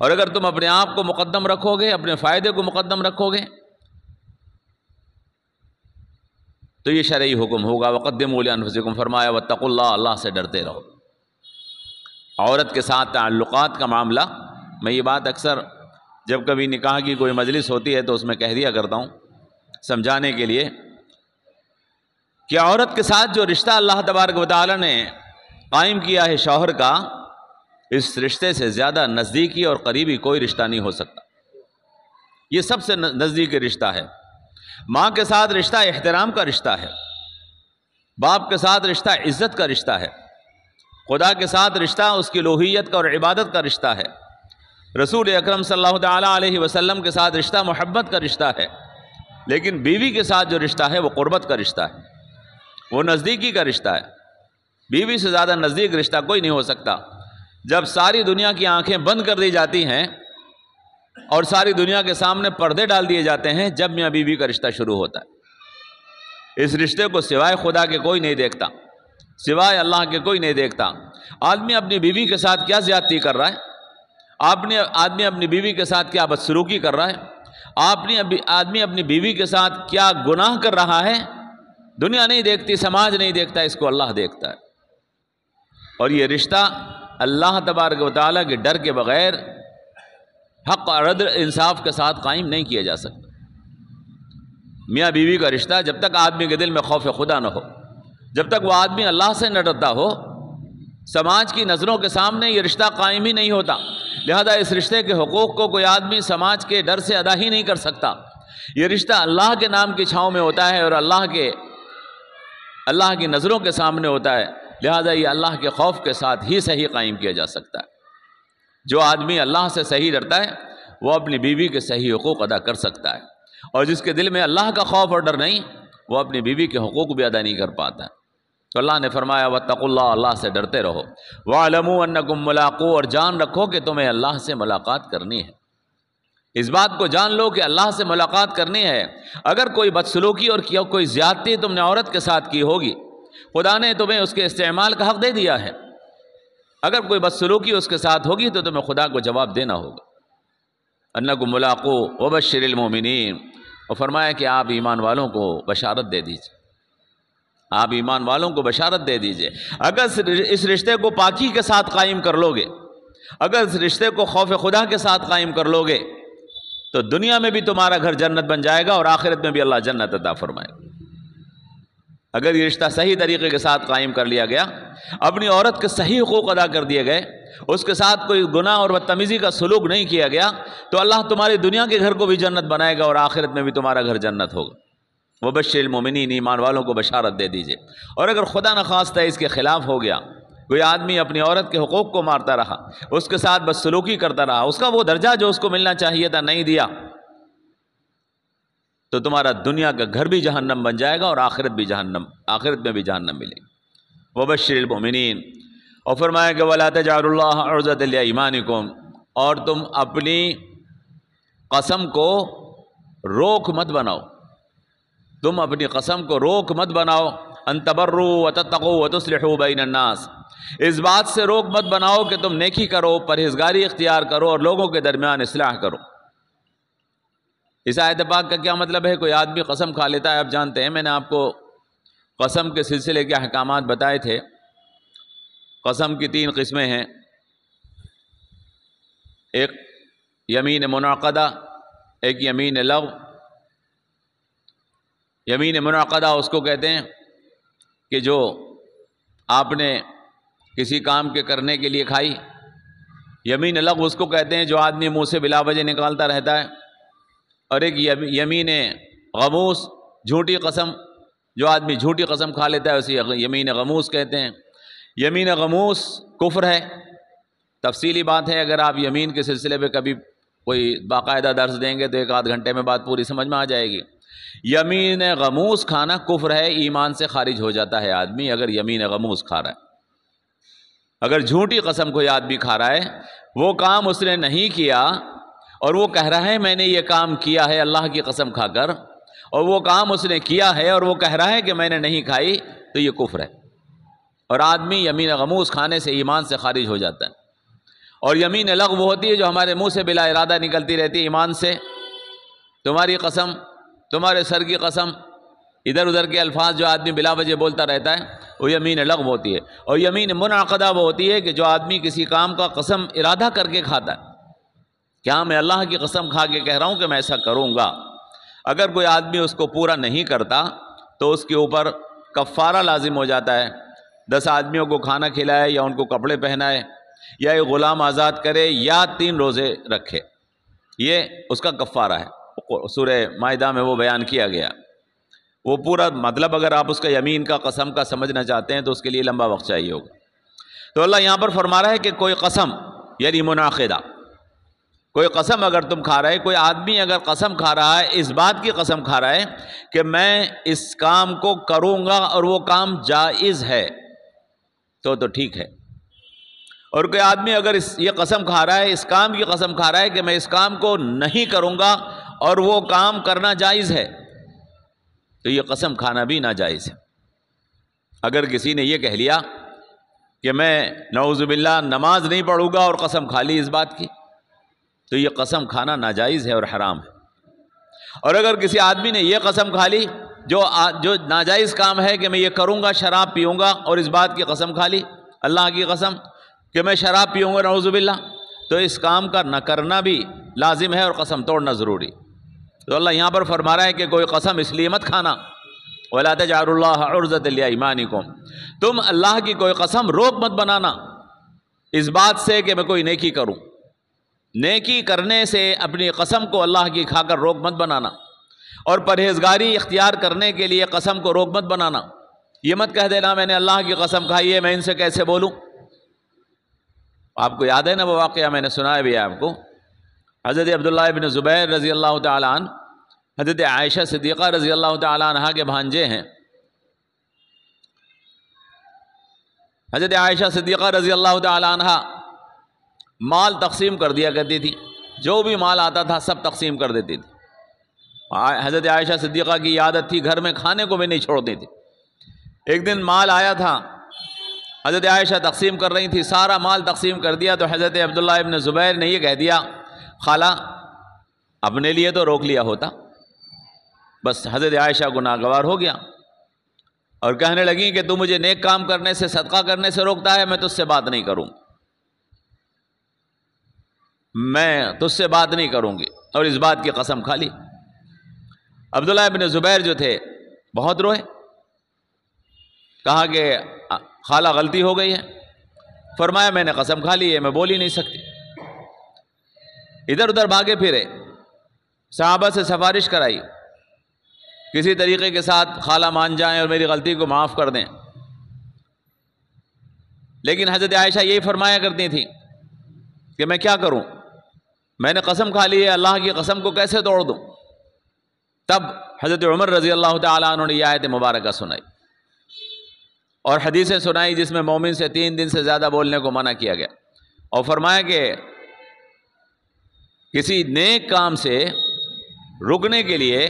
اور اگر تم اپنے آپ کو مقدم رکھو گے، اپنے فائدے کو مقدم رکھو گے، تو یہ شرعی حکم ہوگا۔ وقدموا لانفسکم، فرمایا واتقوا اللہ، اللہ سے ڈرتے رہو۔ عورت کے ساتھ تعلقات کا معاملہ، میں یہ بات اکثر جب کبھی نکاح کی کوئی مجلس ہوتی ہے تو اس میں کہہ دیا کرتا ہوں سمجھانے کے لیے کہ عورت کے ساتھ جو رشتہ اللہ تبارک و تعالی نے قائم کیا ہے شوہر کا، اس رشتے سے زیادہ نزدیکی اور قریبی کوئی رشتہ نہیں ہو سکتا۔ یہ سب سے نزدیکی رشتہ ہے۔ ماں کے ساتھ رشتہ احترام کا رشتہ ہے، باپ کے ساتھ رشتہ عزت کا رشتہ ہے، خدا کے ساتھ رشتہ اس کی الوہیت کا اور عبادت کا رشتہ ہے، رسول اکرم صلی اللہ تعالیٰ علیہ وسلم کے ساتھ رشتہ محبت کا رشتہ ہے، لیکن بیوی کے ساتھ جو رشتہ ہے وہ قربت کا رشتہ ہے، وہ نزدیکی کا رشتہ ہے۔ بیوی سے زیادہ نزدیک رشتہ کوئی نہیں ہو سکتا۔ جب ساری دنیا کی آنکھیں بند کر دی جاتی ہیں اور ساری دنیا کے سامنے پردے ڈال دیے جاتے ہیں، جب میاں بیوی کا رشتہ شروع ہوتا ہے۔ اس رشتے کو سوائے خدا کے کوئی نہیں دیکھتا، سوائے اللہ کے کوئی نہیں دیکھتا۔ آدمی اپنی بیوی کے ساتھ کیا زیادتی کر رہا ہے، آدمی اپنی بیوی کے ساتھ کیا بدسلوکی کر رہا ہے، آدمی اپنی بیوی کے ساتھ کیا گناہ کر رہا ہے، دنیا نہیں دیکھتی، سماج نہیں دیکھتا، اس کو اللہ دیکھتا ہے۔ اور یہ رشتہ اللہ تبارک و تعالیٰ کے ڈر کے بغیر حق اور عدل انصاف کے ساتھ قائم نہیں کیا جا سکتا۔ میاں بیوی کا رشتہ جب تک آدمی کے دل میں خوف خدا نہ ہو، جب تک وہ آدمی اللہ سے نہ ڈرتا ہو، سماج کی نظروں کے سامنے یہ رشتہ قائم ہی نہیں ہوتا۔ لہذا اس رشتے کے حقوق کو کوئی آدمی سماج کے ڈر سے ادا ہی نہیں کر سکتا۔ یہ رشتہ اللہ کے نام کی چھاؤں میں ہوتا ہے اور اللہ کی نظروں کے سامنے ہوتا ہے، لہذا یہ اللہ کے خوف کے ساتھ ہی صحیح قائم کیا جا سکتا ہے۔ جو آدمی اللہ سے صحیح ڈرتا ہے وہ اپنی بیوی کے صحیح حقوق ادا کر سکتا ہے، اور جس کے دل میں اللہ کا خوف اور ڈر نہیں، وہ اپنی بیوی کے حقوق بھی ادا نہیں کر پاتا۔ تو اللہ نے فرمایا واتقوا اللہ، اللہ سے ڈرتے رہو، وَاعْلَمُوا أَنَّكُمْ مُلَاقُوهُ، اور جان رکھو کہ تمہیں اللہ سے ملاقات کرنی ہے۔ اس بات کو جان لو کہ اللہ سے ملاقات کرنی ہے۔ اگر کوئی بدسلوکی اور کوئی زیادتی تم نے عورت کے ساتھ کی ہوگی، خدا نے تمہیں اس کے استعمال کا حق دے دیا ہے۔ اگر کوئی بدسلوکی اس کے ساتھ ہوگی تو تمہیں خدا کو جواب دینا ہوگا۔ أَنَّكُمْ مُلَاقُوهُ وَبَشِّرِ الْمُؤْمِنِينَ، اور فرمایا کہ آپ ایمان والوں کو بشارت دے دیجئے، آپ ایمان والوں کو بشارت دے دیجئے۔ اگر اس رشتے کو پاکی کے ساتھ قائم کر لوگے، اگر اس رشتے کو خوف خدا کے ساتھ قائم کر لوگے، تو دنیا میں بھی تمہارا گھر جنت بن جائے گا اور آخرت میں بھی اللہ جنت عطا فرمائے گا۔ اگر یہ رشتہ صحیح طریقے کے ساتھ قائم کر لیا گیا، اپنی عورت کے صحیح حقوق ادا کر دیے گئے، اس کے ساتھ کوئی گناہ اور بدتمیزی کا سلوک نہیں کیا گیا، تو اللہ تمہاری دنیا کے گھر کو بھی جنت بنائے گا اور آخرت میں بھی تمہارا گھر جنت ہوگا۔ وَبَشِّرِ الْمُؤْمِنِينَ، ایمان والوں کو بشارت دے دیجئے۔ اور اگر خدا نخواستہ اس کے خلاف ہو گیا، کوئی آدمی اپنی عورت کے حقوق کو مارتا رہا، اس کے ساتھ بدسلوکی کرتا رہا، اس کا وہ درجہ جو اس کو ملنا چاہیے تھا نہیں دیا، تو تمہارا دنیا کا گھر بھی جہنم بن جائے گا اور آخرت میں بھی جہنم ملے گی۔ وَبَشِّرِ الْمُؤْمِنِينَ، اور فرمایا کہ وَلَا تَجْعَلُوا اللَّهَ عُرْضَةً لِأَيْمَانِكُمْ، اور تم اپنی قسم کو روک مت بناؤ، تم اپنی قسم کو روک مت بناؤ، ان تبروا وتتقوا وتصلحوا بین الناس، اس بات سے روک مت بناؤ کہ تم نیکی کرو، پرہیزگاری اختیار کرو اور لوگوں کے درمیان اصلاح کرو۔ اس آیت پاک کا کیا مطلب ہے؟ کوئی آدمی قسم کھا لیتا ہے، آپ جانتے ہیں میں نے آپ کو قسم کے سلسلے کے احکامات بتائے تھے۔ قسم کی 3 قسمیں ہیں، ایک یمین منعقدہ، ایک یمین لغو۔ یمین منعقدہ اس کو کہتے ہیں کہ جو آپ نے کسی کام کے کرنے کے لیے کھائی۔ یمین لغو اس کو کہتے ہیں جو آدمی منہ سے بلا وجہ نکالتا رہتا ہے۔ اور ایک یمین غموس، جھوٹی قسم، جو آدمی جھوٹی قسم کھا لیتا ہے اسے یمین غموس کہتے ہیں۔ یمین غموس کفر ہے، تفصیلی بات ہے، اگر آپ یمین کے سلسلے پہ کبھی کوئی باقاعدہ درس دیں گے تو 1 آدھ گھنٹے میں بات پوری سمجھ میں آ جائے گی۔ یمین غموس کھانا کفر ہے، ایمان سے خارج ہو جاتا ہے آدمی اگر یمین غموس کھا رہا ہے۔ اگر جھوٹی قسم کوئی آدمی کھا رہا ہے، وہ کام اس نے نہیں کیا اور وہ کہہ رہا ہے میں نے یہ کام کیا ہے اللہ کی قسم کھا کر، اور وہ کام اس نے کیا ہے اور وہ کہہ رہا ہے کہ میں نے نہیں کھائی، تو یہ کفر ہے، اور آدمی یمین غموس کھانے سے ایمان سے خارج ہو جاتا ہے۔ اور یمین لغو وہ ہوتی ہے جو ہمارے منہ سے بلا ارادہ نکلتی رہتی ہے ایمان سے، تمہاری قسم، تمہارے سر کی قسم، ادھر ادھر کے الفاظ جو آدمی بلا وجہ بولتا رہتا ہے وہ یمین لغو ہوتی ہے، اور یمین منعقدہ وہ ہوتی ہے کہ جو آدمی کسی کام کا قسم ارادہ کر کے کھاتا ہے، کیا میں اللہ کی قسم کھا کے کہہ رہا ہوں کہ میں ایسا کروں گا۔ اگر کوئی آدمی اس کو پورا نہیں کرتا تو اس کے اوپر کفارہ لازم ہو جاتا ہے، 10 آدمیوں کو کھانا کھلائے یا ان کو کپڑے پہنائے یا ایک غلام آزاد کرے یا 3 روزے رکھے، یہ اس کا کفارہ ہے۔ سورہ مائدہ میں وہ بیان کیا گیا۔ وہ پورا مطلب اگر آپ اس کا یمین کا قسم کا سمجھنا چاہتے ہیں تو اس کے لیے لمبا وقت چاہیے ہوگا۔ تو اللہ یہاں پر فرما رہا ہے کہ کوئی قسم یعنی منعقدہ، کوئی قسم اگر تم کھا رہے، کوئی آدمی اگر قسم کھا رہا ہے، اس بات کی قسم کھا رہا ہے کہ میں اس کام کو کروں گا اور وہ کام جائز ہے تو ٹھیک ہے، اور کوئی آدمی اگر یہ قسم کھا رہا ہے، اس کام کی قسم کھا رہا ہے کہ میں اس کام کو نہیں کروں گا اور وہ کام کرنا جائز ہے، تو یہ قسم کھانا بھی ناجائز ہے۔ اگر کسی نے یہ کہہ لیا کہ میں نعوذ باللہ نماز نہیں پڑھوں گا اور قسم کھا لی اس بات کی، تو یہ قسم کھانا ناجائز ہے اور حرام ہے۔ اور اگر کسی آدمی نے یہ قسم کھا لی جو ناجائز کام ہے کہ میں یہ کروں گا، شراب پیوں گا، اور اس بات کی قسم کھا لی اللہ کی قسم کہ میں شراب پیوں گا نعوذ باللہ، تو اس کام کا نہ کرنا بھی لازم ہے اور قسم توڑنا ضروری۔ تو اللہ یہاں پر فرما رہا ہے کہ کوئی قسم اس لیے مت کھانا، وَلَا تَجْعَلُوا اللَّهَ عُرْضَةً لِأَيْمَانِكُمْ، تم اللہ کی کوئی قسم روک مت بنانا اس بات سے کہ میں کوئی نیکی کروں، نیکی کرنے سے اپنی قسم کو اللہ کی کھا کر روک مت بنانا، اور پرہیزگاری اختیار کرنے کے لیے قسم کو روک مت بنانا۔ یہ مت کہہ دینا میں نے اللہ کی قسم کھائی ہے، میں ان سے کیسے بولوں۔ آپ کو یاد ہے نا وہ واقعہ، میں نے سنایا بھی ہے آپ کو، حضرت عبداللہ ابن زبیر رضی اللہ تعالیٰ عنہ حضرت عائشہ صدیقہ رضی اللہ تعالیٰ عنہ کے بھانجے ہیں۔ حضرت عائشہ صدیقہ رضی اللہ تعالیٰ عنہ مال تقسیم کر دیا کرتی تھی، جو بھی مال آتا تھا سب تقسیم کر دیتی تھی۔ حضرت عائشہ صدیقہ کی عادت تھی گھر میں کھانے کو بھی نہیں چھوڑتی تھی۔ ایک دن مال آیا تھا، حضرت عائشہ تقسیم کر رہی تھی، سارا مال تقسیم کر دیا، تو حضرت عبداللہ ابن زبیر نے یہ کہہ دیا، خالہ اپنے لیے تو روک لیا ہوتا۔ بس حضرت عائشہ کو ناگوار ہو گیا اور کہنے لگیں کہ تو مجھے نیک کام کرنے سے، صدقہ کرنے سے روکتا ہے، میں تجھ سے بات نہیں کروں، میں تجھ سے بات نہیں کروں گی، اور اس بات کی قسم کھا لی۔ عبداللہ ابن زبیر جو تھے بہت روئے، کہا کہ خالہ غلطی ہو گئی ہے، فرمایا میں نے قسم کھا لی ہے، میں بول ہی نہیں سکتی۔ ادھر ادھر بھاگے پھرے، صحابہ سے سفارش کرائی، کسی طریقے کے ساتھ خالہ مان جائیں اور میری غلطی کو معاف کر دیں، لیکن حضرت عائشہ یہی فرمایا کرتی تھیں کہ میں کیا کروں، میں نے قسم کھا لی ہے، اللہ کی قسم کو کیسے توڑ دوں۔ تب حضرت عمر رضی اللہ تعالیٰ عنہ نے یہ آیت مبارکہ سنائی اور حدیثیں سنائی جس میں مومن سے 3 دن سے زیادہ بولنے کو منع کیا گیا، اور فرمایا کہ کسی نیک کام سے رکنے کے لیے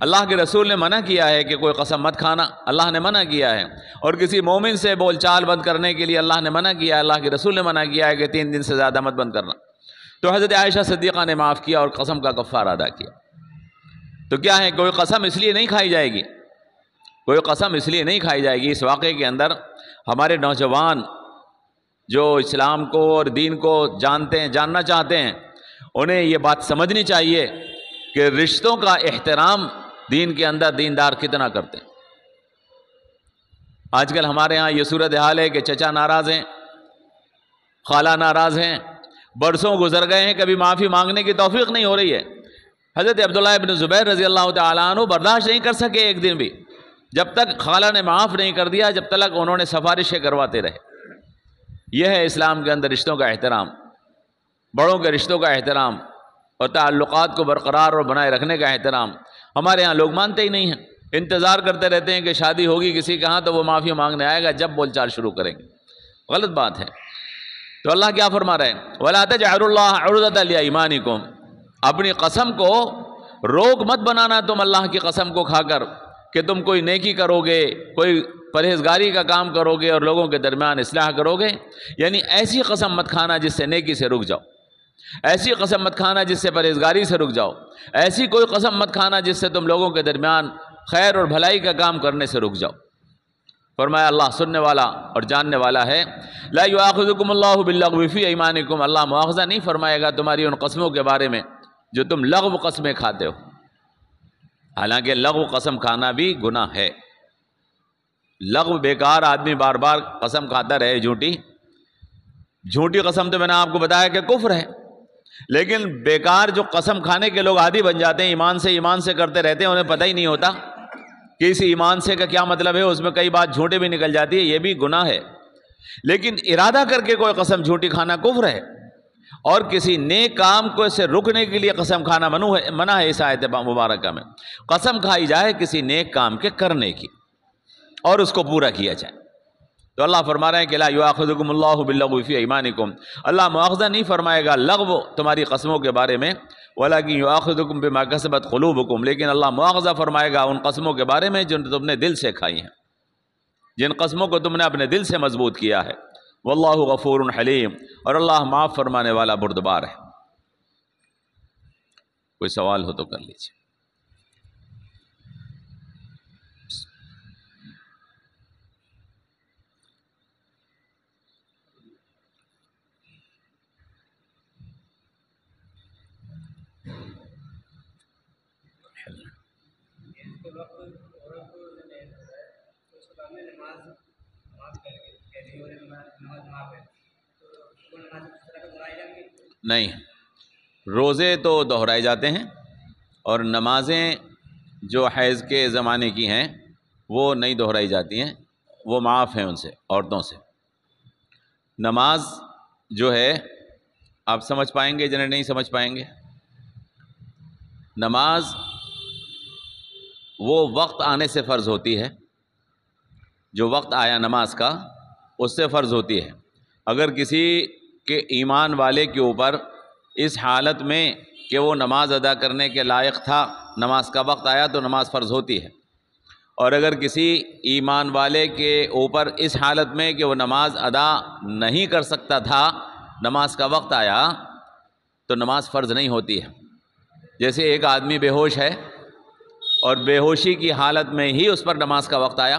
اللہ کے رسول نے منع کیا ہے کہ کوئی قسم مت کھانا، اللہ نے منع کیا ہے، اور کسی مومن سے بول چال بند کرنے کے لیے اللہ نے منع کیا ہے، اللہ کے رسول نے منع کیا ہے کہ 3 دن سے زیادہ مت بند کرنا۔ تو حضرت عائشہ صدیقہ نے معاف کیا اور قسم کا کفارہ ادا کیا۔ تو کیا ہے، کوئی قسم اس لیے نہیں کھائی جائے گی، کوئی قسم اس لیے نہیں کھائی جائے گی۔ اس واقعے کے اندر ہمارے نوجوان جو اسلام کو اور دین کو جانتے ہیں، جاننا چاہتے ہیں، انہیں یہ بات سمجھنی چاہیے کہ رشتوں کا احترام دین کے اندر دیندار کتنا کرتے ہیں۔ آج کل ہمارے ہاں یہ صورتحال ہے کہ چچا ناراض ہیں، خالہ ناراض ہیں، برسوں گزر گئے ہیں، کبھی معافی مانگنے کی توفیق نہیں ہو رہی ہے۔ حضرت عبداللہ ابن زبیر رضی اللہ تعالیٰ عنہ برداشت نہیں کر سکے ایک دن بھی، جب تک خالہ نے معاف نہیں کر دیا، جب تک انہوں نے سفارشیں کرواتے رہے۔ یہ ہے اسلام کے اندر رشتوں کا احترام، بڑوں کے رشتوں کا احترام اور تعلقات کو برقرار اور بنائے رکھنے کا احترام۔ ہمارے ہاں لوگ مانتے ہی نہیں ہیں، انتظار کرتے رہتے ہیں کہ شادی ہوگی کسی کے ہاں تو وہ معافی مانگنے آئے گا جب بول چال شروع کریں گے۔ غلط بات ہے۔ تو اللہ کیا فرما رہے ہیں، وَلَا تَجْعَلُوا اللَّهَ عُرْضَةً لِأَيْمَانِكُمْ، اپنی قسم کو روک مت بنانا تم اللہ کی قسم کو کھا کر کہ تم کوئی نیکی کرو گے، کوئی پرہیزگاری کا کام کرو گے اور لوگوں کے درمیان اصلاح کرو گے، یعنی ایسی قسم مت کھانا جس سے نیکی سے رک جاؤ، ایسی قسم مت کھانا جس سے پرہیزگاری سے رک جاؤ، ایسی کوئی قسم مت کھانا جس سے تم لوگوں کے درمیان خیر اور بھلائی کا کام کرنے سے رک جاؤ۔ فرمایا اللہ سننے والا اور جاننے والا ہے۔ لا یؤاخذکم اللہ باللغو فی ایمانکم، اللہ مؤاخذہ نہیں فرمائے گا تمہاری ان قسموں کے بارے میں جو تم لغو قسمیں کھاتے ہو۔ حالانکہ لغو قسم کھانا بھی گناہ ہے۔ لغو بیکار آدمی بار بار قسم کھاتا رہے جھوٹی قسم، تو میں نے آپ کو بتایا کہ کفر ہے۔ لیکن بیکار جو قسم کھانے کے لوگ عادی بن جاتے ہیں، ایمان سے کرتے رہتے ہیں، انہیں پتہ ہی نہیں ہوتا کہ اس ایمان سے کا کیا مطلب ہے، اس میں کئی بات جھوٹے بھی نکل جاتی ہے، یہ بھی گناہ ہے۔ لیکن ارادہ کر کے کوئی قسم جھوٹی کھانا کفر ہے، اور کسی نیک کام کو سے رکنے کے لیے قسم کھانا منع ہے۔ اس آیت مبارکہ میں قسم کھائی جائے کسی نیک کام کے کرنے کی اور اس کو پورا کیا جائے۔ تو اللہ فرما رہے ہیں کہ لا یؤاخذکم اللہ باللغو فی ایمانکم، اللہ مؤاخذہ نہیں فرمائے گا لغو تمہاری قسموں کے بارے میں، ولکن یؤاخذکم بما کسبت قلوبکم، لیکن اللہ مؤاخذہ فرمائے گا ان قسموں کے بارے میں جن تم نے دل سے کھائی ہیں، جن قسموں کو تم نے اپنے دل سے مضبوط کیا ہے۔ واللہ غفور حلیم، اور اللہ معاف فرمانے والا بردبار ہے۔ کوئی سوال ہو تو کر لیجیے۔ نہیں، روزے تو دہرائے جاتے ہیں، اور نمازیں جو حیض کے زمانے کی ہیں وہ نہیں دہرائی جاتی ہیں، وہ معاف ہیں ان سے، عورتوں سے۔ نماز جو ہے آپ سمجھ پائیں گے، جنہیں نہیں سمجھ پائیں گے، نماز وہ وقت آنے سے فرض ہوتی ہے، جو وقت آیا نماز کا اس سے فرض ہوتی ہے۔ اگر کسی کے ایمان والے کے اوپر اس حالت میں کہ وہ نماز ادا کرنے کے لائق تھا، نماز کا وقت آیا تو نماز فرض ہوتی ہے، اور اگر کسی ایمان والے کے اوپر اس حالت میں کہ وہ نماز ادا نہیں کر سکتا تھا، نماز کا وقت آیا تو نماز فرض نہیں ہوتی ہے۔ جیسے ایک آدمی بے ہوش ہے اور بے ہوشی کی حالت میں ہی اس پر نماز کا وقت آیا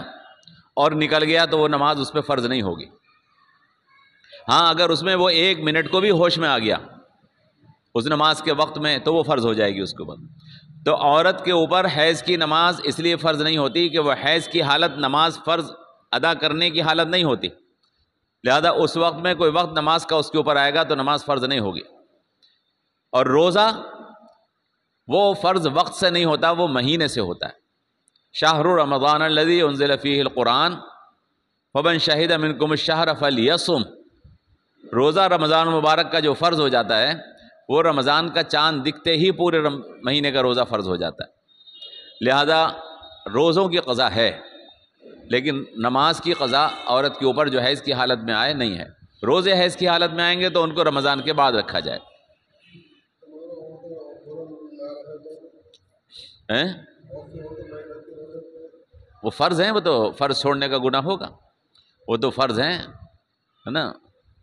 اور نکل گیا تو وہ نماز اس پہ فرض نہیں ہوگی۔ ہاں اگر اس میں وہ 1 منٹ کو بھی ہوش میں آ گیا اس نماز کے وقت میں تو وہ فرض ہو جائے گی اس کے بعد۔ تو عورت کے اوپر حیض کی نماز اس لیے فرض نہیں ہوتی کہ وہ حیض کی حالت نماز فرض ادا کرنے کی حالت نہیں ہوتی، لہذا اس وقت میں کوئی وقت نماز کا اس کے اوپر آئے گا تو نماز فرض نہیں ہوگی۔ اور روزہ وہ فرض وقت سے نہیں ہوتا، وہ مہینے سے ہوتا ہے۔ شہر رمضان الذی انزل فیہ القرآن فمن شہد منکم الشہر فلیصم، روزہ رمضان مبارک کا جو فرض ہو جاتا ہے وہ رمضان کا چاند دکھتے ہی پورے مہینے کا روزہ فرض ہو جاتا ہے۔ لہذا روزوں کی قضا ہے، لیکن نماز کی قضا عورت کے اوپر جو حیض کی حالت میں آئے نہیں ہے۔ روزے حیض کی حالت میں آئیں گے تو ان کو رمضان کے بعد رکھا جائے۔ وہ فرض ہیں، وہ تو فرض چھوڑنے کا گناہ ہوگا، وہ تو فرض ہیں، ہے نا۔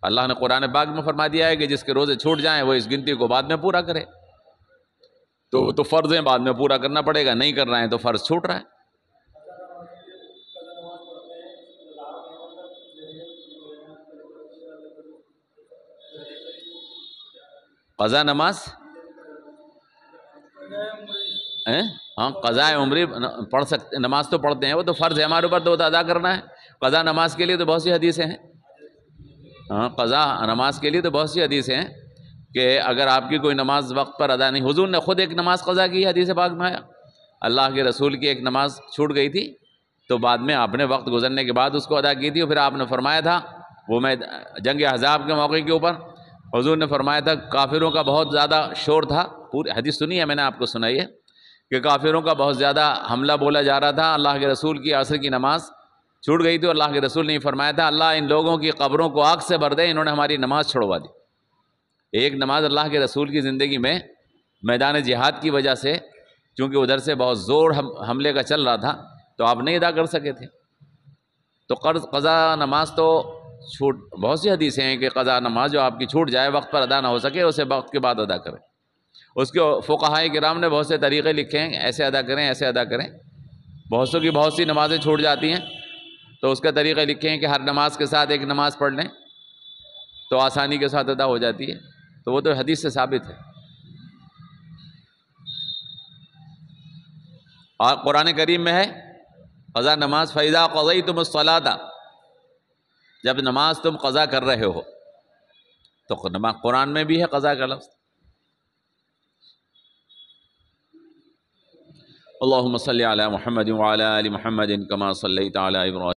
اللہ نے قرآن پاک میں فرما دیا ہے کہ جس کے روزے چھوٹ جائیں وہ اس گنتی کو بعد میں پورا کرے، تو فرض ہیں، بعد میں پورا کرنا پڑے گا، نہیں کر رہے ہیں تو فرض چھوٹ رہا ہے۔ قضا نماز ہاں قضاء عمری پڑھ سکتے، نماز تو پڑھتے ہیں، وہ تو فرض ہے ہمارے اوپر، تو ادا کرنا ہے۔ قضا نماز کے لیے تو بہت سی حدیثیں ہیں، ہاں قضا نماز کے لیے تو بہت سی حدیثیں ہیں کہ اگر آپ کی کوئی نماز وقت پر ادا نہیں، حضور نے خود ایک نماز قضا کی، حدیث پاک میں آیا، اللہ کے رسول کی ایک نماز چھوٹ گئی تھی تو بعد میں آپ نے وقت گزرنے کے بعد اس کو ادا کی تھی، اور پھر آپ نے فرمایا تھا، وہ میں جنگ احزاب کے موقع کے اوپر حضور نے فرمایا تھا کافروں کا بہت زیادہ شور تھا، پوری حدیث سنی ہے میں نے آپ کو سنائی ہے کہ کافروں کا بہت زیادہ حملہ بولا جا رہا تھا، اللہ کے رسول کی عصر کی نماز چھوٹ گئی تھی، اور اللہ کے رسول نے فرمایا تھا اللہ ان لوگوں کی قبروں کو آگ سے بھر دے، انہوں نے ہماری نماز چھڑوا دی۔ ایک نماز اللہ کے رسول کی زندگی میں میدان جہاد کی وجہ سے، چونکہ ادھر سے بہت زور حملے کا چل رہا تھا تو آپ نہیں ادا کر سکے تھے، تو قضا نماز تو چھوٹ، بہت سی حدیثیں ہیں کہ قضا نماز جو آپ کی چھوٹ جائے، وقت پر ادا نہ ہو سکے، اسے وقت کے بعد ادا کریں۔ اس کے فقہائے کرام نے بہت سے طریقے لکھے ہیں، ایسے ادا کریں ایسے ادا کریں، بہت سو کی بہت سی نمازیں چھوٹ جاتی ہیں، تو اس کا طریقہ لکھے ہیں کہ ہر نماز کے ساتھ ایک نماز پڑھ لیں تو آسانی کے ساتھ ادا ہو جاتی ہے، تو وہ تو حدیث سے ثابت ہے۔ اور قرآن کریم میں ہے قضا نماز فَإِذَا قَضَيْتُمُ الصَّلَاةَ، جب نماز تم قضا کر رہے ہو، تو قرآن میں بھی ہے قضا کا لفظ۔ اللہم صلی علی محمد وعلی آل محمد کما صلیت علی ابراہیم